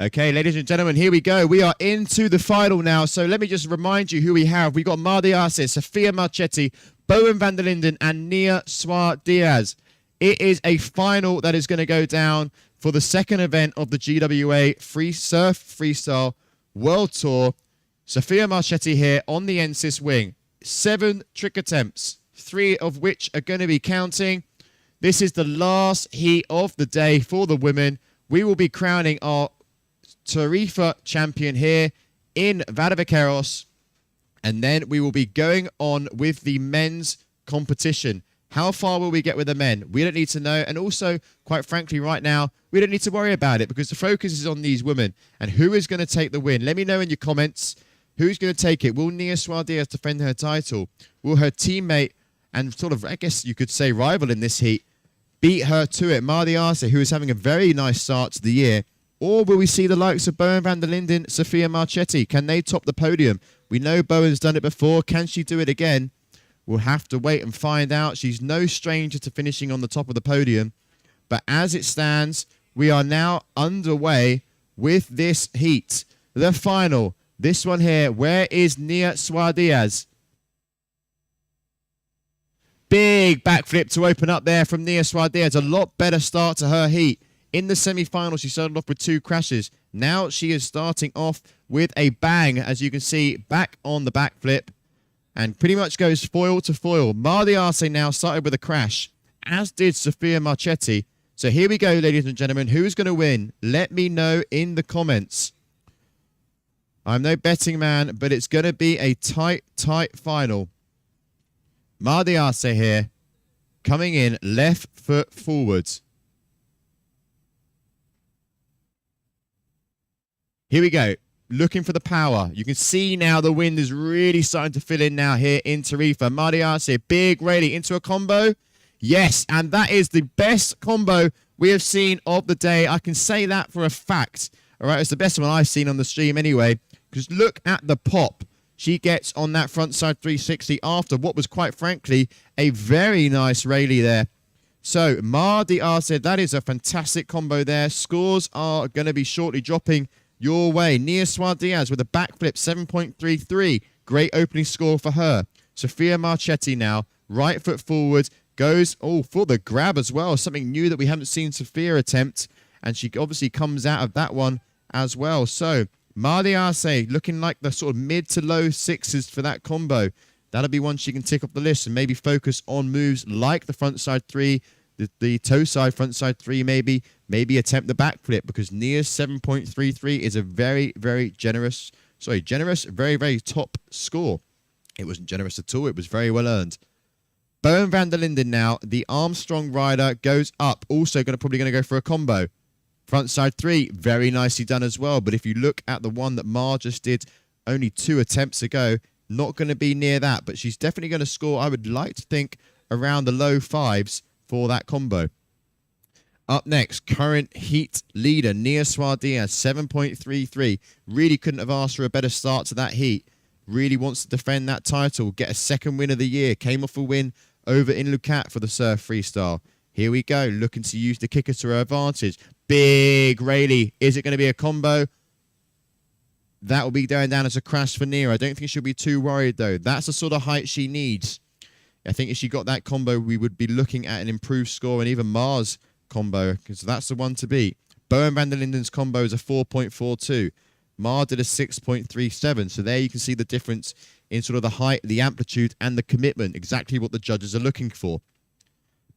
Okay, ladies and gentlemen, here we go. We are into the final now. So let me just remind you who we have. We got Mardi Arce, Sofia Marchetti, Bowen van der Linden, and Nia Suar Diaz. It is a final that is going to go down for the second event of the GWA Free Surf Freestyle World Tour. Sofia Marchetti here on the NSYS wing. 7 trick attempts, 3 of which are going to be counting. This is the last heat of the day for the women. We will be crowning our Tarifa champion here in Varadavakeros, and then we will be going on with the men's competition. How far will we get with the men? We don't need to know, and also, quite frankly, right now, we don't need to worry about it because the focus is on these women and who is going to take the win. Let me know in your comments who's going to take it. Will Nia Suar Diaz defend her title? Will her teammate and sort of, I guess you could say, rival in this heat beat her to it? Mardi Arce, who is having a very nice start to the year. Or will we see the likes of Bowen van der Linden, Sofia Marchetti? Can they top the podium? We know Bowen's done it before. Can she do it again? We'll have to wait and find out. She's no stranger to finishing on the top of the podium. But as it stands, we are now underway with this heat. The final. This one here. Where is Nia Suar Diaz? Big backflip to open up there from Nia Suar Diaz. A lot better start to her heat. In the semi-final, she started off with 2 crashes. Now she is starting off with a bang, as you can see, back on the backflip. And pretty much goes foil to foil. Mardi Arce now started with a crash, as did Sofia Marchetti. So here we go, ladies and gentlemen. Who's going to win? Let me know in the comments. I'm no betting man, but it's going to be a tight, tight final. Mardi Arce here, coming in left foot forwards. Here we go. Looking for the power. You can see now the wind is really starting to fill in now here in Tarifa. Mardi Arce, big rally into a combo. Yes, and that is the best combo we have seen of the day. I can say that for a fact. All right, it's the best one I've seen on the stream anyway. Because look at the pop she gets on that frontside 360 after what was, quite frankly, a very nice rally there. So, Mardi Arce, that is a fantastic combo there. Scores are going to be shortly dropping your way. Nia Suar Diaz with a backflip, 7.33. Great opening score for her. Sofia Marchetti now, right foot forward, goes, for the grab as well. Something new that we haven't seen Sofia attempt. And she obviously comes out of that one as well. So, Mardi Arce looking like the sort of mid to low 6s for that combo. That'll be one she can tick off the list and maybe focus on moves like the frontside 3, the toe side, frontside 3 maybe. Maybe attempt the backflip because Nia's 7.33 is a very, very generous, very, very top score. It wasn't generous at all. It was very well earned. Bowen van der Linden now, the Armstrong rider, goes up. Also probably going to go for a combo. Frontside 3, very nicely done as well. But if you look at the one that Mar just did only 2 attempts ago, not going to be near that. But she's definitely going to score, I would like to think, around the low 5s for that combo. Up next, current heat leader, Nia Suar Diaz, 7.33. Really couldn't have asked for a better start to that heat. Really wants to defend that title, get a second win of the year. Came off a win over in Lucat for the Surf Freestyle. Here we go, looking to use the kicker to her advantage. Big rally. Is it going to be a combo? That will be going down as a crash for Nia. I don't think she'll be too worried, though. That's the sort of height she needs. I think if she got that combo, we would be looking at an improved score, and even Mars combo, because that's the one to beat. Bowen van der Linden's combo is a 4.42. Mar did a 6.37. So there you can see the difference in sort of the height, the amplitude, and the commitment. Exactly what the judges are looking for.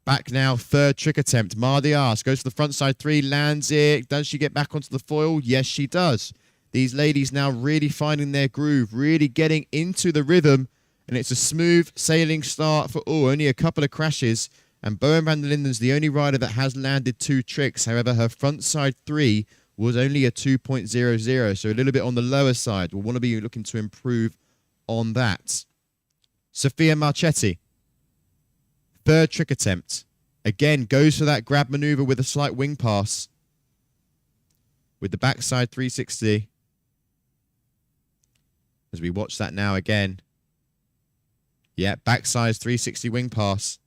Back now, 3rd trick attempt. Mardi Arce goes to the front side 3, lands it. Does she get back onto the foil? Yes, she does. These ladies now really finding their groove, really getting into the rhythm. And it's a smooth sailing start for only a couple of crashes. And Bowen van der Linden's the only rider that has landed 2 tricks. However, her front side 3 was only a 2.00, so a little bit on the lower side. We'll want to be looking to improve on that. Sofia Marchetti, 3rd trick attempt. Again, goes for that grab maneuver with a slight wing pass. With the backside 360. As we watch that now again. Yeah, backside 360 wing pass.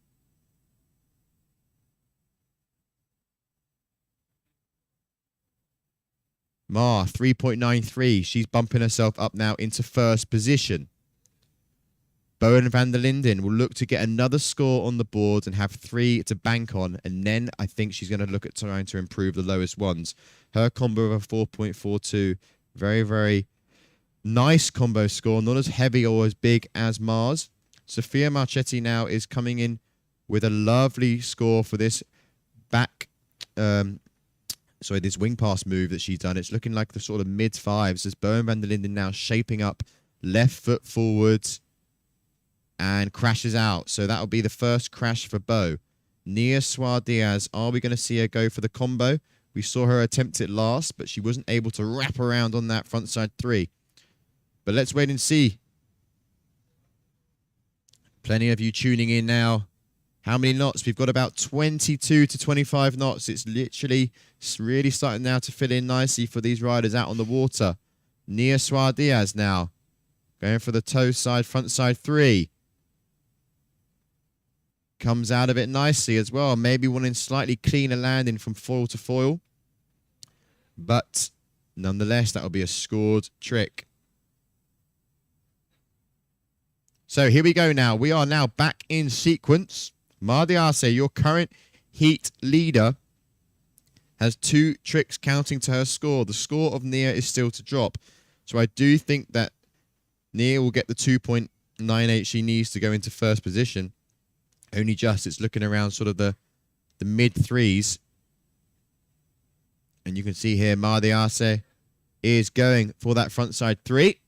Ma, 3.93. She's bumping herself up now into first position. Bowen van der Linden will look to get another score on the board and have 3 to bank on. And then I think she's going to look at trying to improve the lowest ones. Her combo of a 4.42. Very, very nice combo score. Not as heavy or as big as Mars. Sophia Marchetti now is coming in with a lovely score for this this wing pass move that she's done. It's looking like the sort of mid-5s as Bowen van der Linden now shaping up, left foot forwards and crashes out. So that'll be the first crash for Bo. Nia Suarez, are we going to see her go for the combo? We saw her attempt it last, but she wasn't able to wrap around on that frontside 3. But let's wait and see. Plenty of you tuning in now. How many knots? We've got about 22 to 25 knots. It's really starting now to fill in nicely for these riders out on the water. Nia Suarez now going for the toe side, front side 3. Comes out of it nicely as well. Maybe wanting slightly cleaner landing from foil to foil. But nonetheless, that will be a scored trick. So here we go now. We are now back in sequence. Mardiase, your current heat leader, has 2 tricks counting to her score. The score of Nia is still to drop. So I do think that Nia will get the 2.98 she needs to go into first position. Only just. It's looking around sort of the mid-3s. And you can see here Mardiase is going for that front side 3.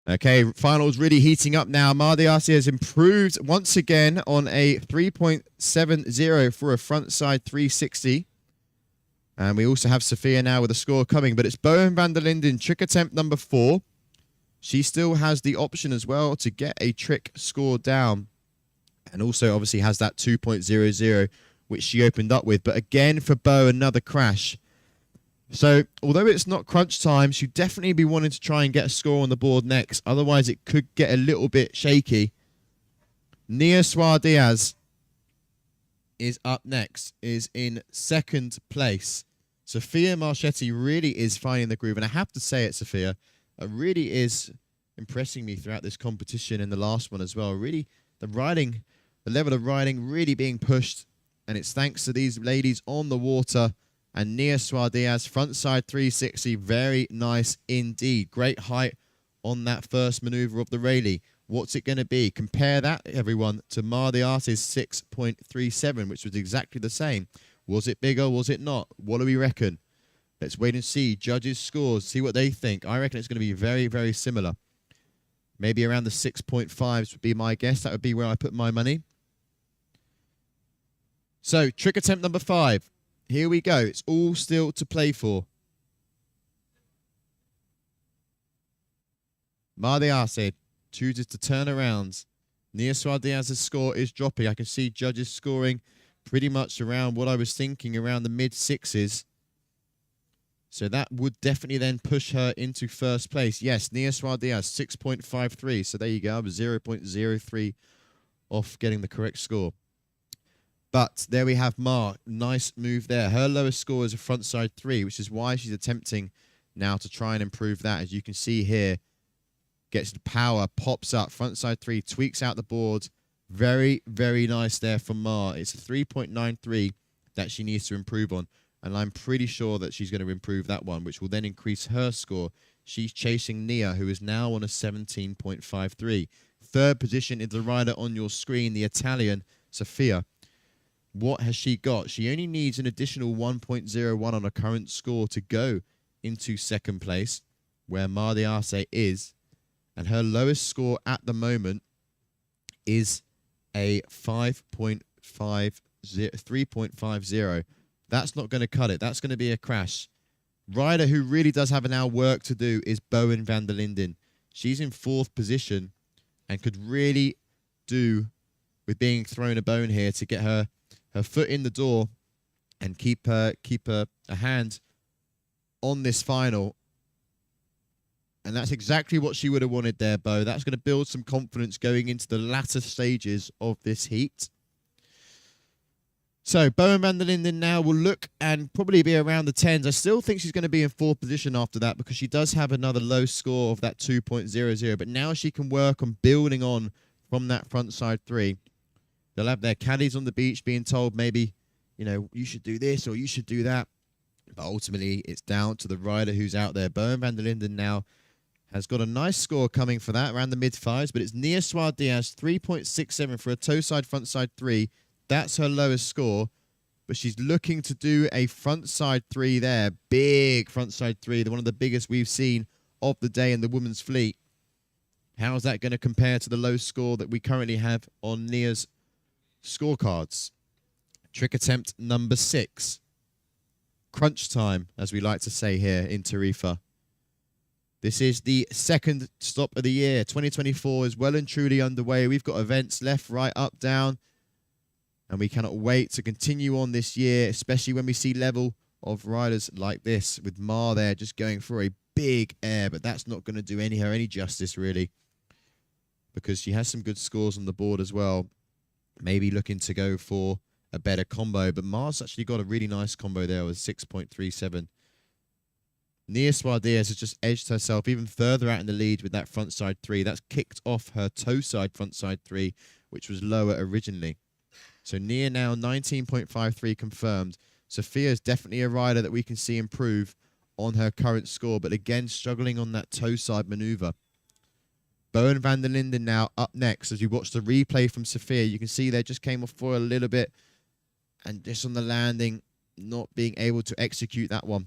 Okay, finals really heating up now. Mardiase has improved once again on a 3.70 for a frontside 360. And we also have Sophia now with a score coming. But it's Bowen van der Linden, trick attempt number 4. She still has the option as well to get a trick score down. And also obviously has that 2.00, which she opened up with. But again, for Bo, another crash. So, although it's not crunch time, she'd definitely be wanting to try and get a score on the board next. Otherwise, it could get a little bit shaky. Nia Suarez is up next, is in second place. Sophia Marchetti really is finding the groove. And I have to say it, Sophia, it really is impressing me throughout this competition and the last one as well. Really, the level of riding really being pushed. And it's thanks to these ladies on the water. And Nia Suarez, frontside 360, very nice indeed. Great height on that first maneuver of the Rayleigh. What's it going to be? Compare that, everyone, to Mardiase's 6.37, which was exactly the same. Was it bigger? Was it not? What do we reckon? Let's wait and see. Judges' scores, see what they think. I reckon it's going to be very, very similar. Maybe around the 6.5s would be my guess. That would be where I put my money. So, trick attempt number 5. Here we go. It's all still to play for. Mardiase chooses to turn around. Nia Suarez's score is dropping. I can see judges scoring pretty much around what I was thinking, around the mid-6s. So that would definitely then push her into first place. Yes, Nia Suarez, 6.53. So there you go. I was 0.03 off getting the correct score. But there we have Mar. Nice move there. Her lowest score is a frontside 3, which is why she's attempting now to try and improve that. As you can see here, gets the power, pops up, frontside 3, tweaks out the board. Very, very nice there from Mar. It's a 3.93 that she needs to improve on. And I'm pretty sure that she's going to improve that one, which will then increase her score. She's chasing Nia, who is now on a 17.53. Third position is the rider on your screen, the Italian, Sophia. What has she got? She only needs an additional 1.01 on her current score to go into second place, where Mardiase is. And her lowest score at the moment is a 3.50. That's not going to cut it. That's going to be a crash. Rider who really does have now work to do is Bowen van der Linden. She's in 4th position and could really do with being thrown a bone here to get her foot in the door and keep a hand on this final. And that's exactly what she would have wanted there, Bo. That's going to build some confidence going into the latter stages of this heat. So, Bowen van der Linden now will look and probably be around the 10s. I still think she's going to be in 4th position after that because she does have another low score of that 2.00. But now she can work on building on from that front side 3. They'll have their caddies on the beach being told maybe, you know, you should do this or you should do that. But ultimately, it's down to the rider who's out there. Bowen van der Linden now has got a nice score coming for that, around the mid-5s. But it's Nia Suarez Diaz, 3.67 for a toe side, front side 3. That's her lowest score, but she's looking to do a front side 3 there. Big front side 3, one of the biggest we've seen of the day in the women's fleet. How's that going to compare to the low score that we currently have on Nia's scorecards? Trick attempt number 6. Crunch time, as we like to say here in Tarifa. This is the 2nd stop of the year. 2024 is well and truly underway. We've got events left, right, up, down. And we cannot wait to continue on this year, especially when we see level of riders like this, with Ma there just going for a big air. But that's not going to do her any justice, really, because she has some good scores on the board as well. Maybe looking to go for a better combo. But Ma's actually got a really nice combo there with 6.37. Nia Suarez Diaz has just edged herself even further out in the lead with that front side 3. That's kicked off her toe side front side 3, which was lower originally. So Nia now 19.53 confirmed. Sophia is definitely a rider that we can see improve on her current score, but again, struggling on that toe side maneuver. Bowen van der Linden now up next. As we watch the replay from Sophia, you can see they just came off foil a little bit and just on the landing, not being able to execute that one.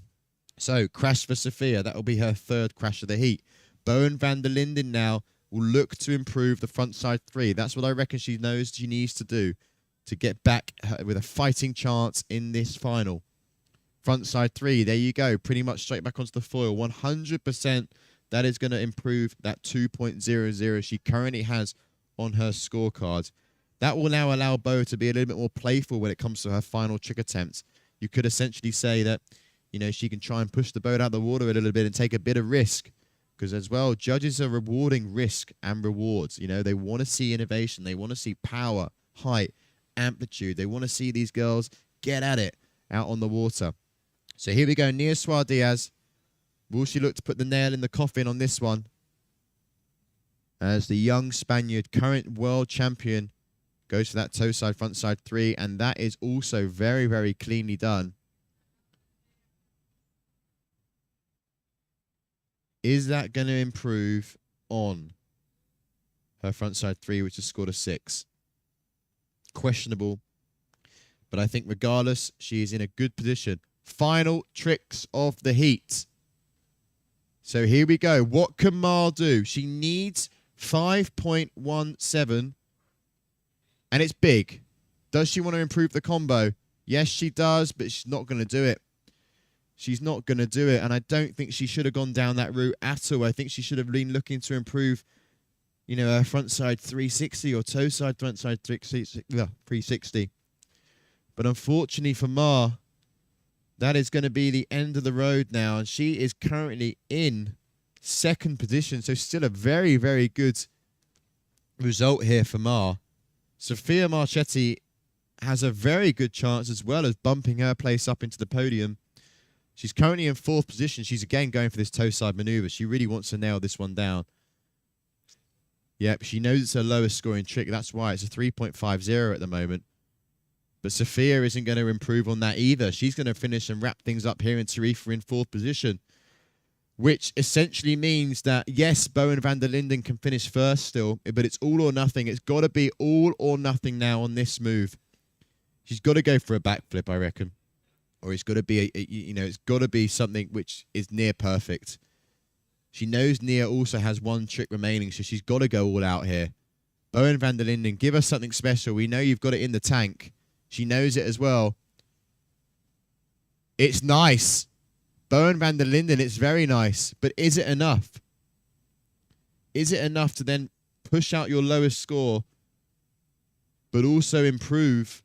So, crash for Sophia. That will be her 3rd crash of the heat. Bowen van der Linden now will look to improve the front side 3. That's what I reckon she knows she needs to do to get back with a fighting chance in this final. Front side 3, there you go. Pretty much straight back onto the foil. 100% that is going to improve that 2.00 she currently has on her scorecard. That will now allow Bo to be a little bit more playful when it comes to her final trick attempts. You could essentially say that, you know, she can try and push the boat out of the water a little bit and take a bit of risk. Because as well, judges are rewarding risk and rewards. You know, they want to see innovation. They want to see power, height, amplitude. They want to see these girls get at it out on the water. So here we go. Nia Suarez Diaz. Will she look to put the nail in the coffin on this one? As the young Spaniard, current world champion, goes for that toe side, front side 3. And that is also very, very cleanly done. Is that going to improve on her front side 3, which has scored a 6? Questionable. But I think regardless, she is in a good position. Final tricks of the heat. So here we go. What can Mar do? She needs 5.17. And it's big. Does she want to improve the combo? Yes, she does, but she's not going to do it. She's not going to do it, and I don't think she should have gone down that route at all. I think she should have been looking to improve, you know, her front side 360 or toe side front side 360. But unfortunately for Ma, that is going to be the end of the road now, and she is currently in 2nd position, so still a very, very good result here for Ma. Sophia Marchetti has a very good chance as well as bumping her place up into the podium. She's currently in 4th position. She's again going for this toe side maneuver. She really wants to nail this one down. Yep, she knows it's her lowest scoring trick. That's why it's a 3.50 at the moment. But Sophia isn't going to improve on that either. She's going to finish and wrap things up here in Tarifa in 4th position. Which essentially means that, yes, Bowen van der Linden can finish first still, but it's all or nothing. It's got to be all or nothing now on this move. She's got to go for a backflip, I reckon. Or it's got to be, it's got to be something which is near perfect. She knows Nia also has one trick remaining, so she's got to go all out here. Bowen van der Linden, give us something special. We know you've got it in the tank. She knows it as well. It's nice. Bowen van der Linden, it's very nice. But is it enough? Is it enough to then push out your lowest score, but also improve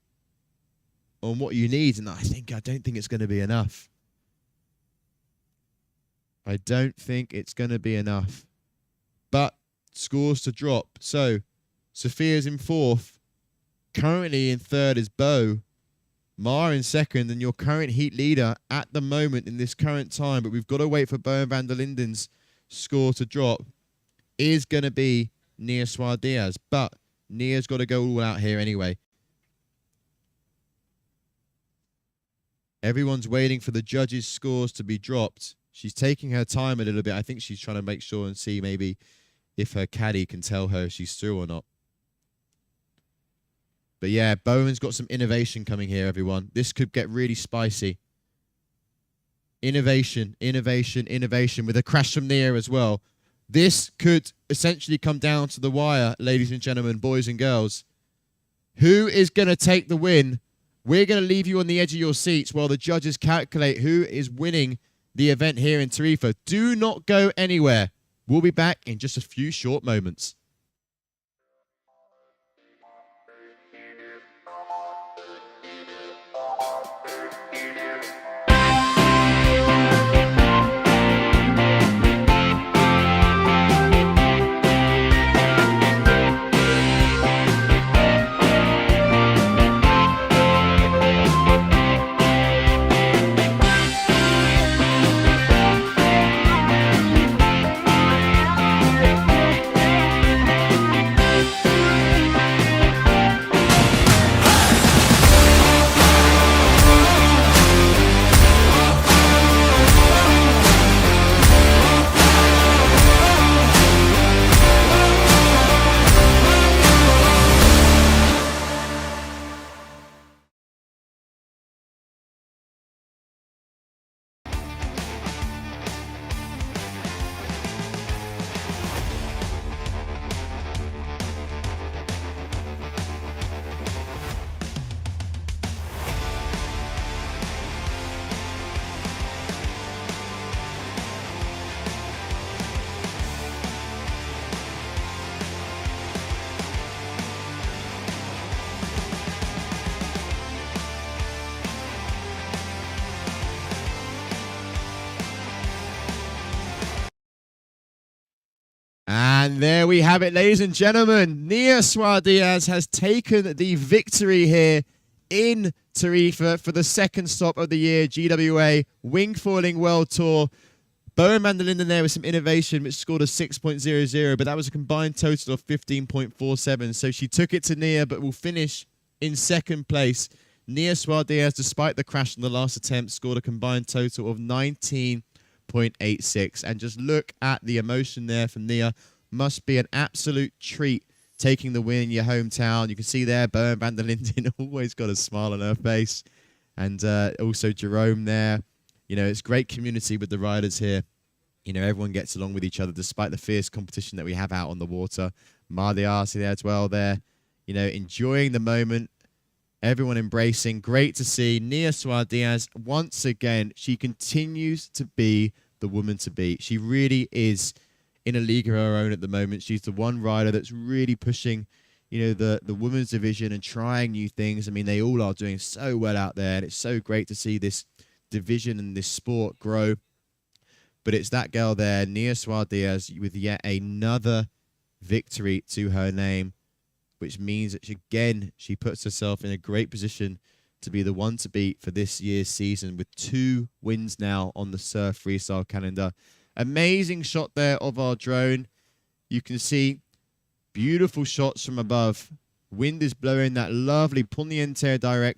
on what you need? And I don't think it's going to be enough. I don't think it's going to be enough. But scores to drop. So Sophia's in 4th. Currently in 3rd is Bo. Mar in 2nd, and your current heat leader at the moment in this current time, but we've got to wait for Bowen van der Linden's score to drop, is going to be Nia Suarez. But Nia's got to go all out here anyway. Everyone's waiting for the judges' scores to be dropped. She's taking her time a little bit. I think she's trying to make sure and see maybe if her caddy can tell her if she's through or not. But yeah, Bowen's got some innovation coming here, everyone. This could get really spicy. Innovation, innovation, innovation with a crash from Nia as well. This could essentially come down to the wire, ladies and gentlemen, boys and girls. Who is going to take the win? We're going to leave you on the edge of your seats while the judges calculate who is winning the event here in Tarifa. Do not go anywhere. We'll be back in just a few short moments. And there we have it, ladies and gentlemen. Nia Suarez has taken the victory here in Tarifa for the 2nd stop of the year, GWA Wingfoiling World Tour. Bowen van der Linden there with some innovation, which scored a 6.00, but that was a combined total of 15.47. So she took it to Nia, but will finish in 2nd place. Nia Suarez, despite the crash in the last attempt, scored a combined total of 19.86. And just look at the emotion there from Nia. Must be an absolute treat taking the win in your hometown. You can see there, Bowen van der Linden always got a smile on her face. And also Jerome there. You know, it's great community with the riders here. You know, everyone gets along with each other despite the fierce competition that we have out on the water. Mardiasi there as well there. You know, enjoying the moment. Everyone embracing. Great to see. Nia Suarez, once again, she continues to be the woman to beat. She really is in a league of her own at the moment. She's the one rider that's really pushing, you know, the women's division and trying new things. I mean, they all are doing so well out there, and it's so great to see this division and this sport grow. But it's that girl there, Nia Suarez, with yet another victory to her name, which means that, she puts herself in a great position to be the one to beat for this year's season with 2 wins now on the surf freestyle calendar. Amazing shot there of our drone. You can see beautiful shots from above. Wind is blowing that lovely poniente direction.